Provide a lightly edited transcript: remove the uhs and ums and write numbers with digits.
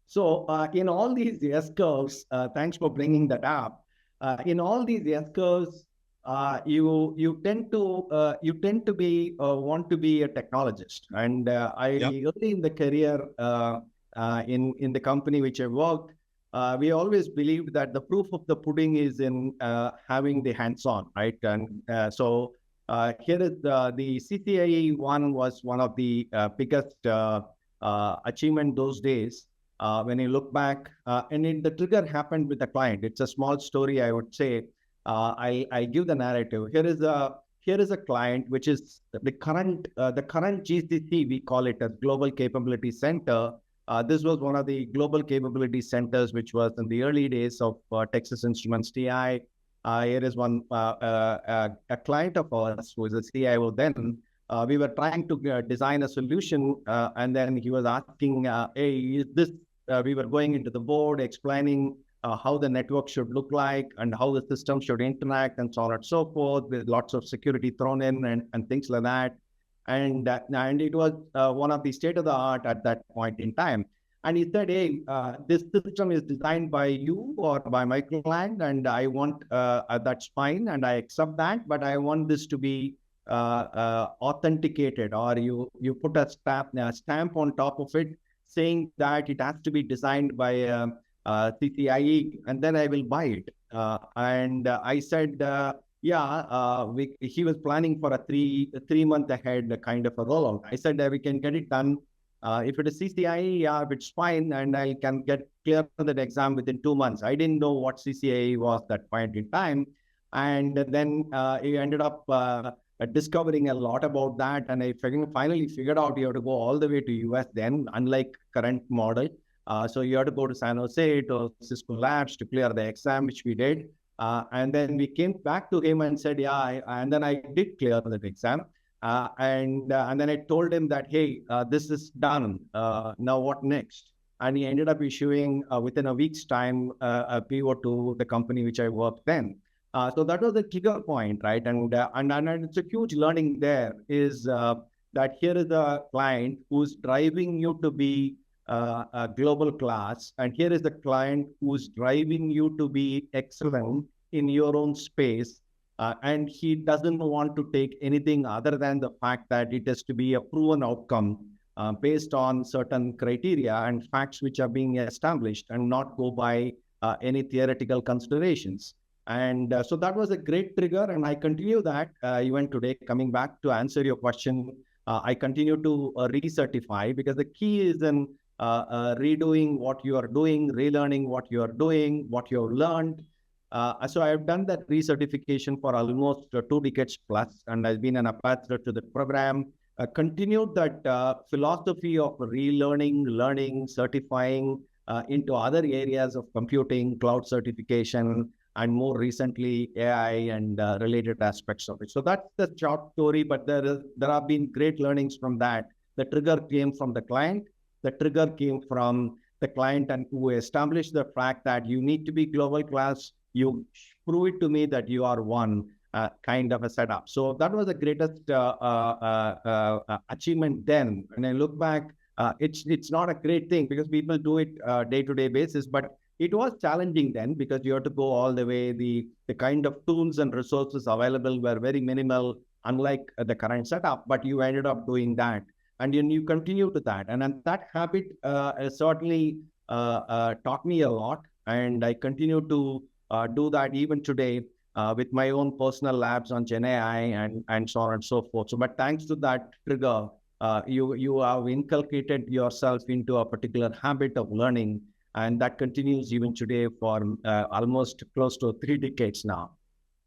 So in all these S curves, thanks for bringing that up. In all these S curves, you tend to be want to be a technologist. And I Yep. early in the career in the company which I worked, we always believed that the proof of the pudding is in having the hands-on, right? And here is the CCIE one was one of the biggest achievement those days. When you look back, the trigger happened with the client. It's a small story, I would say. I give the narrative. Here is a client which is the current GCC. We call it as Global Capability Center. This was one of the global capability centers, which was in the early days of Texas Instruments TI. Here is a client of ours who is a CIO then. We were trying to design a solution, and then he was asking, "Hey, is this?" We were going into the board, explaining how the network should look like and how the system should interact, and so on and so forth, with lots of security thrown in and things like that. And it was one of the state of the art at that point in time. And he said, "Hey, this system is designed by you or by my client, and I want that's fine, and I accept that, but I want this to be authenticated, or you put a stamp on top of it, saying that it has to be designed by CCIE, and then I will buy it." And I said, "Yeah." He was planning for a 3 month ahead kind of a rollout. I said, "We can get it done. If it is CCIE, yeah, if it's fine, and I can get clear that exam within 2 months." I didn't know what CCIE was that point in time. And then he ended up discovering a lot about that. And I finally figured out you have to go all the way to US then, unlike current model. So you have to go to San Jose to Cisco Labs to clear the exam, which we did. And then we came back to him and said, "Yeah," and then I did clear the exam. And then I told him that, "Hey, this is done. Now what next?" And he ended up issuing within a week's time a PO to the company which I worked then. So that was the trigger point, right? And it's a huge learning there is that here is a client who's driving you to be a global class, and here is the client who's driving you to be excellent in your own space. And he doesn't want to take anything other than the fact that it has to be a proven outcome based on certain criteria and facts which are being established, and not go by any theoretical considerations. And so that was a great trigger, and I continue that even today. Coming back to answer your question, I continue to recertify, because the key is in redoing what you are doing, relearning what you are doing, what you have learned. So I've done that recertification for almost 2 decades plus, and I've been an ambassador to the program. Continued that philosophy of relearning, learning, certifying into other areas of computing, cloud certification, and more recently AI and related aspects of it. So that's the short story, but there have been great learnings from that. The trigger came from the client. The trigger came from the client, and who established the fact that you need to be global class. You prove it to me that you are one, kind of a setup. So that was the greatest achievement then. When I look back, it's not a great thing, because people do it day-to-day basis, but it was challenging then, because you have to go all the way. The kind of tools and resources available were very minimal, unlike the current setup, but you ended up doing that. And then you continue to that. And that habit certainly taught me a lot. And I continue to do that even today with my own personal labs on Gen AI and so on and so forth. So, but thanks to that trigger, you have inculcated yourself into a particular habit of learning. And that continues even today for almost close to 3 decades now.